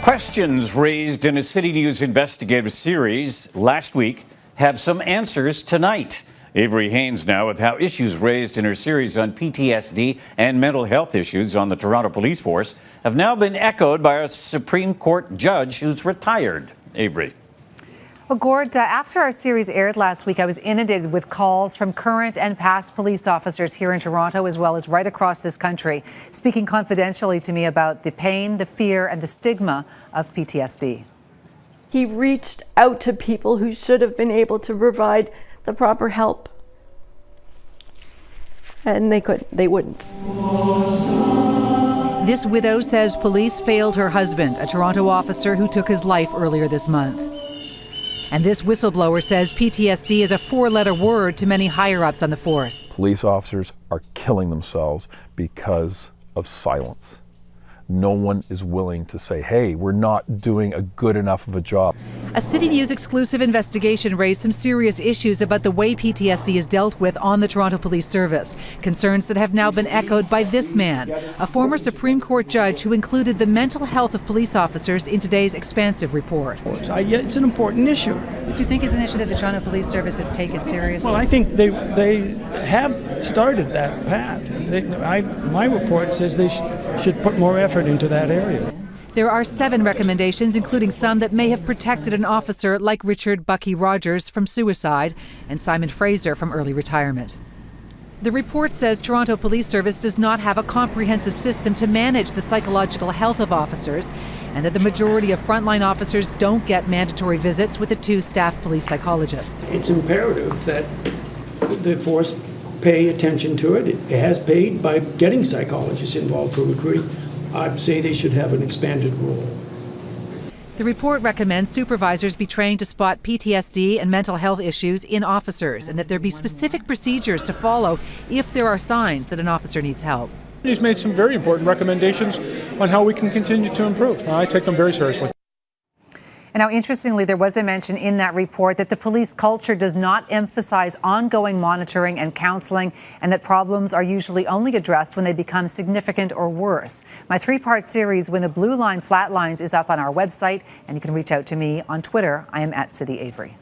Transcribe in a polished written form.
Questions raised in a CityNews investigative series last week have some answers tonight. Avery Haines now with how issues raised in her series on PTSD and mental health issues on the Toronto Police Force have now been echoed by a Supreme Court judge who's retired. Avery. Well, Gord, after our series aired last week, I was inundated with calls from current and past police officers here in Toronto, as well as right across this country, speaking confidentially to me about the pain, the fear, and the stigma of PTSD. He reached out to people who should have been able to provide the proper help, and they wouldn't. This widow says police failed her husband, a Toronto officer who took his life earlier this month. And this whistleblower says PTSD is a four-letter word to many higher-ups on the force. Police officers are killing themselves because of silence. No one is willing to say, hey, we're not doing a good enough of a job. A CityNews exclusive investigation raised some serious issues about the way PTSD is dealt with on the Toronto Police Service. Concerns that have now been echoed by this man, a former Supreme Court judge who included the mental health of police officers in today's expansive report. It's an important issue. Do you think it's an issue that the Toronto Police Service has taken seriously? Well, I think they have started that path. My report says they should put more effort into that area. There are 7 recommendations, including some that may have protected an officer like Richard Bucky Rogers from suicide and Simon Fraser from early retirement. The report says Toronto Police Service does not have a comprehensive system to manage the psychological health of officers, and that the majority of frontline officers don't get mandatory visits with the 2 staff police psychologists. It's imperative that the force pay attention to it. It has paid by getting psychologists involved for recruiting. I'd say they should have an expanded role. The report recommends supervisors be trained to spot PTSD and mental health issues in officers, and that there be specific procedures to follow if there are signs that an officer needs help. He's made some very important recommendations on how we can continue to improve, and I take them very seriously. And now, interestingly, there was a mention in that report that the police culture does not emphasize ongoing monitoring and counseling, and that problems are usually only addressed when they become significant or worse. My 3-part series, When the Blue Line Flatlines, is up on our website, and you can reach out to me on Twitter. I am @CityAvery.